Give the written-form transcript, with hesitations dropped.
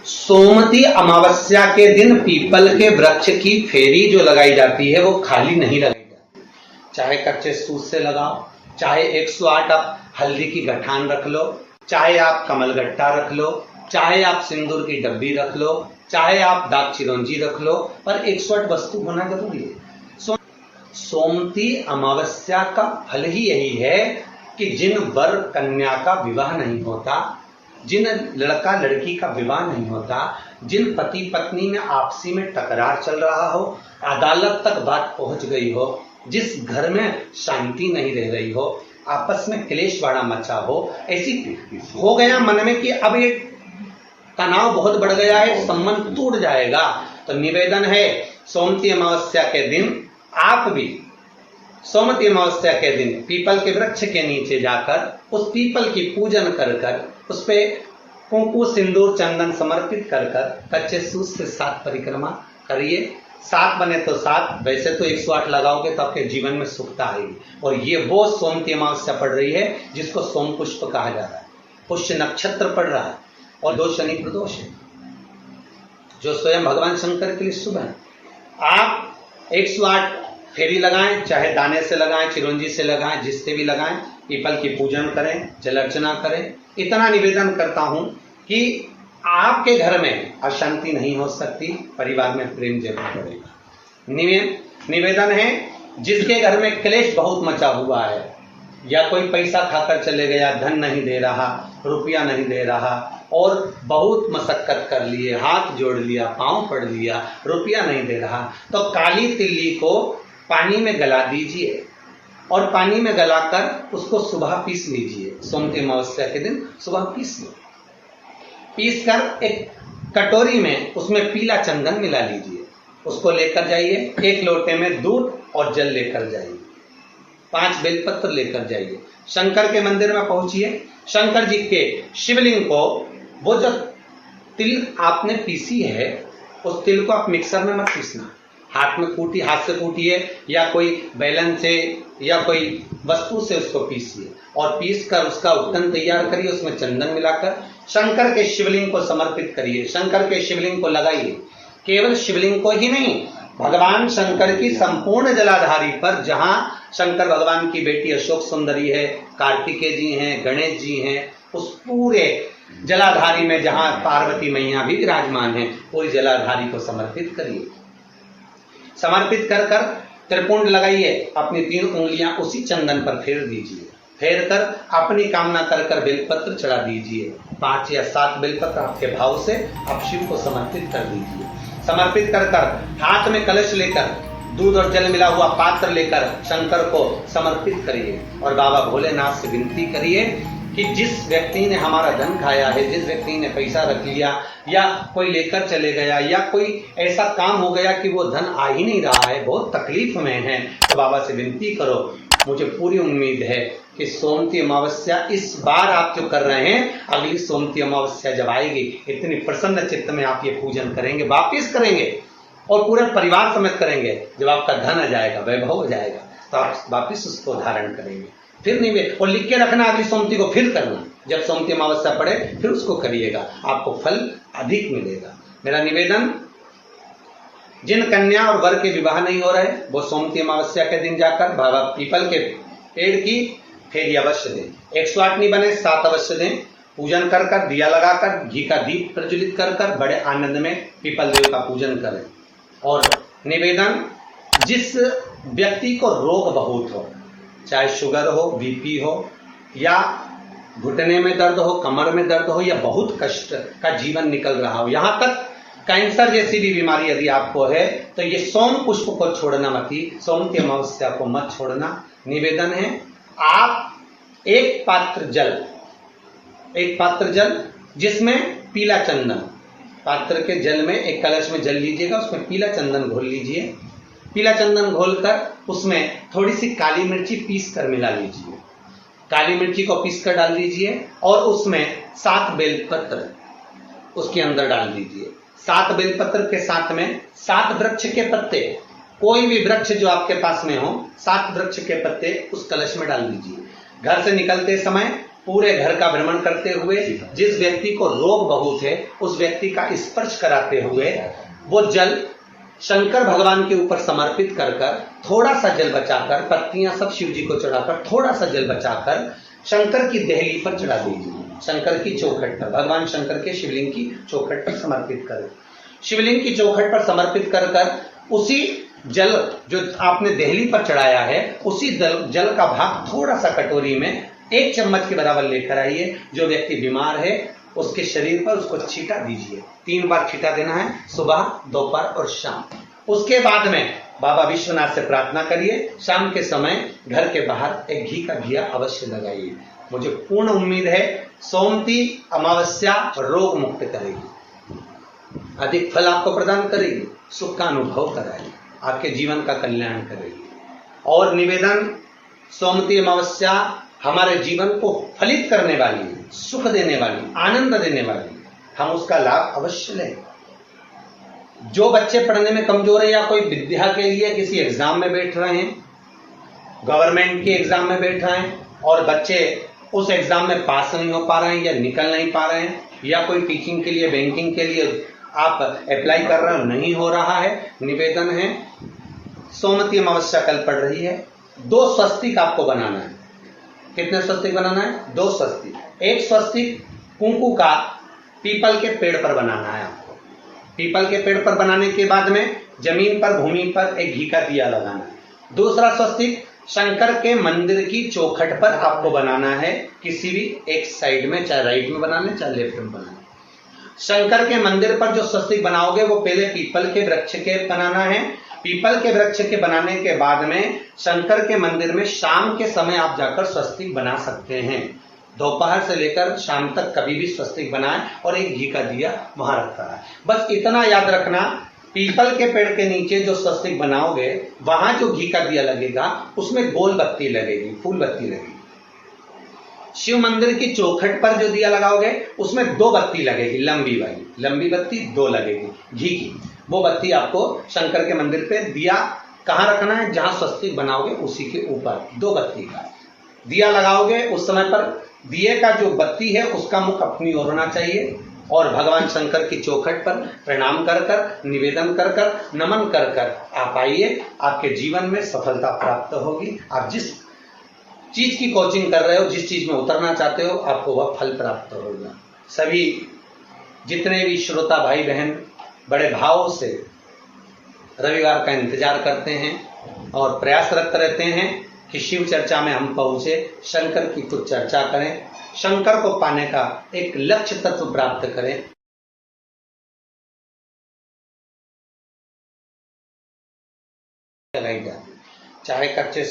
सोमवती अमावस्या के दिन पीपल के वृक्ष की फेरी जो लगाई जाती है वो खाली नहीं लगाई जाती। चाहे कच्चे सूत से लगाओ, चाहे 108 आप हल्दी की गठान रख लो, चाहे आप कमलगट्टा रख लो, चाहे आप सिंदूर की डब्बी रख लो, चाहे आप दाग चिरौंजी रख लो, पर 108 वस्तु होना जरूरी है। सोमवती अमावस्या का फल ही यही है कि जिन वर कन्या का विवाह नहीं होता, जिन लड़का लड़की का विवाह नहीं होता, जिन पति पत्नी में आपसी में टकरार चल रहा हो, अदालत तक बात पहुंच गई हो, जिस घर में शांति नहीं रह रही हो, आपस में क्लेश बड़ा मचा हो, ऐसी हो गया मन में कि अब ये तनाव बहुत बढ़ गया है, संबंध टूट जाएगा, तो निवेदन है सोमवती अमावस्या के दिन आप भी सोमवती अमावस्या के दिन पीपल के वृक्ष के नीचे जाकर उस पीपल की पूजन कर कर उस पे कुंकु सिंदूर चंदन समर्पित कर कर कच्चे सूत से 7 परिक्रमा करिए। 7 बने तो 7, वैसे तो 108 लगाओगे तो आपके जीवन में सुखता आएगी। और ये वो सोमवती अमावस्या पड़ रही है जिसको सोम पुष्प कहा जा रहा है, पुष्य नक्षत्र पड़ रहा है और 2 शनि प्रदोष है जो स्वयं भगवान शंकर के लिए शुभ है। आप 108 फेरी लगाएं, चाहे दाने से लगाएं, चिरौंजी से लगाएं, जिससे भी लगाएं, पीपल की पूजन करें, जल अर्चना करें। इतना निवेदन करता हूं कि आपके घर में अशांति नहीं हो सकती, परिवार में प्रेम जरूर बढ़ेगा। निवेदन है जिसके घर में क्लेश बहुत मचा हुआ है, या कोई पैसा खाकर चले गया, धन नहीं दे रहा, रुपया नहीं दे रहा, और बहुत मशक्कत कर लिए, हाथ जोड़ लिया, पांव पड़ लिया, रुपया नहीं दे रहा, तो काली तिल्ली को पानी में गला दीजिए और पानी में गलाकर उसको सुबह पीस लीजिए। सोमवती अमावस्या के दिन सुबह पीस लो, पीस कर एक कटोरी में उसमें पीला चंदन मिला लीजिए, उसको लेकर जाइए। 1 लोटे में दूध और जल लेकर जाइए, 5 बेलपत्र लेकर जाइए, शंकर के मंदिर में पहुंचिए। शंकर जी के शिवलिंग को वो जो तिल आपने पीसी है उस तिल को आप मिक्सर में मत पीसना, हाथ से कूटिए या कोई बेलन से या कोई वस्तु से उसको पीसिए और पीस कर उसका उत्तन तैयार करिए, उसमें चंदन मिलाकर शंकर के शिवलिंग को समर्पित करिए, शंकर के शिवलिंग को लगाइए। केवल शिवलिंग को ही नहीं, भगवान शंकर की संपूर्ण जलाधारी पर, जहां शंकर भगवान की बेटी अशोक सुंदरी है, कार्तिकेय जी हैं, गणेश जी हैं, उस पूरे जलाधारी में जहां पार्वती मैया भी विराजमान है, पूरी जलाधारी को समर्पित करिए। समर्पित कर कर त्रिपुंड लगाइए, अपनी 3 उंगलियां उसी चंदन पर फेर दीजिए, फेर कर अपनी कामना कर कर बेलपत्र चढ़ा दीजिए। 5 या 7 बेलपत्र आपके भाव से आप शिव को समर्पित कर दीजिए। समर्पित कर कर हाथ में कलश लेकर दूध और जल मिला हुआ पात्र लेकर शंकर को समर्पित करिए और बाबा भोलेनाथ से विनती करिए कि जिस व्यक्ति ने हमारा धन खाया है, जिस व्यक्ति ने पैसा रख लिया या कोई लेकर चले गया या कोई ऐसा काम हो गया कि वो धन आ ही नहीं रहा है, बहुत तकलीफ में है, तो बाबा से विनती करो। मुझे पूरी उम्मीद है कि सोमवती अमावस्या इस बार आप जो कर रहे हैं, अगली सोमवती अमावस्या जब आएगी, इतनी प्रसन्न चित्त में आप ये पूजन करेंगे, वापिस करेंगे और पूरे परिवार समेत करेंगे। जब आपका धन आ जाएगा, वैभव हो जाएगा, तो आप वापिस उसको धारण करेंगे। फिर नहीं, और लिख के रखना, अगली सोमवती को फिर करना, जब सोमवती अमावस्या पड़े फिर उसको करिएगा, आपको फल अधिक मिलेगा। मेरा निवेदन, जिन कन्या और वर के विवाह नहीं हो रहे, वो सोमवती अमावस्या के दिन जाकर बाबा पीपल के पेड़ की फेरी अवश्य दें। 108 नहीं बने 7 अवश्य दें। पूजन कर कर, दिया लगाकर, घी का दीप प्रज्वलित कर कर बड़े आनंद में पीपल देव का पूजन करें। और निवेदन, जिस व्यक्ति को रोग बहुत हो, चाहे शुगर हो, बीपी हो, या घुटने में दर्द हो, कमर में दर्द हो, या बहुत कष्ट का जीवन निकल रहा हो, यहां तक कैंसर जैसी भी बीमारी यदि आपको है, तो ये सोम पुष्प को छोड़ना मत ही, सोमवती अमावस्या को मत छोड़ना। निवेदन है, आप एक पात्र जल जिसमें पीला चंदन, पात्र के जल में एक कलश में जल लीजिएगा, उसमें पीला चंदन घोल लीजिए। पीला चंदन घोलकर उसमें थोड़ी सी काली मिर्ची पीस कर मिला लीजिए, काली मिर्ची को पीस कर डाल दीजिए और उसमें 7 बेलपत्र उसके अंदर डाल दीजिए। 7 बेलपत्र के साथ में 7 वृक्ष के पत्ते, कोई भी वृक्ष जो आपके पास में हो, 7 वृक्ष के पत्ते उस कलश में डाल दीजिए। घर से निकलते समय पूरे घर का भ्रमण करते हुए जिस व्यक्ति को रोग बहुत है उस व्यक्ति का स्पर्श कराते हुए वो जल शंकर भगवान के ऊपर समर्पित कर कर थोड़ा सा जल बचाकर, पत्तियां सब शिव जी को चढ़ाकर थोड़ा सा जल बचाकर शंकर की देहली पर चढ़ा दीजिए, शंकर की चौखट पर, भगवान शंकर के शिवलिंग की चौखट पर समर्पित करें। शिवलिंग की चौखट पर समर्पित कर कर उसी जल जो आपने देहली पर चढ़ाया है उसी जल का भाग थोड़ा सा कटोरी में 1 चम्मच के बराबर लेकर आइए। जो व्यक्ति बीमार है उसके शरीर पर उसको छींटा दीजिए। 3 बार छींटा देना है, सुबह, दोपहर और शाम। उसके बाद में बाबा विश्वनाथ से प्रार्थना करिए। शाम के समय घर के बाहर एक घी का दिया अवश्य लगाइए। मुझे पूर्ण उम्मीद है सोमती अमावस्या रोग मुक्त करेगी, अधिक फल आपको प्रदान करेगी, सुख का अनुभव कराएगी, आपके जीवन का कल्याण करेगी। और निवेदन, सोमती अमावस्या हमारे जीवन को फलित करने वाली है, सुख देने वाली, आनंद देने वाली, हम उसका लाभ अवश्य लें। जो बच्चे पढ़ने में कमजोर है या कोई विद्या के लिए किसी एग्जाम में बैठ रहे हैं, गवर्नमेंट के एग्जाम में बैठ रहे हैं और बच्चे उस एग्जाम में पास नहीं हो पा रहे हैं या निकल नहीं पा रहे हैं, या कोई टीचिंग के लिए, बैंकिंग के लिए आप अप्लाई कर रहे हो, नहीं हो रहा है, निवेदन है सोमती अमावस्या कल पड़ रही है, 2 स्वस्तिक आपको बनाना है। कितने स्वस्तिक बनाना है? 2 स्वस्तिक। एक स्वस्तिक कुंकू का पीपल के पेड़ पर बनाना है आपको। पीपल के पेड़ पर बनाने के बाद में जमीन पर, भूमि पर एक घी का दिया लगाना है। दूसरा स्वस्तिक शंकर के मंदिर की चौखट पर आपको बनाना है, किसी भी एक साइड में, चाहे राइट में बनाना है चाहे लेफ्ट में बनाना है। शंकर के मंदिर पर जो स्वस्तिक बनाओगे वो पहले पीपल के वृक्ष के बनाना है। पीपल के वृक्ष के बनाने के बाद में शंकर के मंदिर में शाम के समय आप जाकर स्वस्तिक बना सकते हैं। दोपहर से लेकर शाम तक कभी भी स्वस्तिक बनाएं और एक घी का दिया वहां रखा है। बस इतना याद रखना, पीपल के पेड़ के नीचे जो स्वस्तिक बनाओगे वहां जो घी का दिया लगेगा उसमें गोल बत्ती लगेगी, फूल बत्ती लगेगी। शिव मंदिर की चौखट पर जो दिया लगाओगे उसमें 2 बत्ती लगेगी, लंबी वाली, लंबी बत्ती 2 लगेगी घी की। वो बत्ती आपको शंकर के मंदिर पे दिया कहां रखना है? जहां स्वस्तिक बनाओगे उसी के ऊपर 2 बत्ती का दिया लगाओगे। उस समय पर दिए का जो बत्ती है उसका मुख अपनी ओर होना चाहिए और भगवान शंकर की चौखट पर प्रणाम कर कर, निवेदन कर कर, नमन कर कर आप आइए। आपके जीवन में सफलता प्राप्त होगी। आप जिस चीज की कोचिंग कर रहे हो, जिस चीज में उतरना चाहते हो, आपको वह फल प्राप्त होगा। सभी जितने भी श्रोता भाई बहन बड़े भाव से रविवार का इंतजार करते हैं और प्रयासरत रहते हैं कि शिव चर्चा में हम पहुंचे, शंकर की कुछ चर्चा करें, शंकर को पाने का एक लक्ष्य तत्व प्राप्त करें। चाहे कच्चे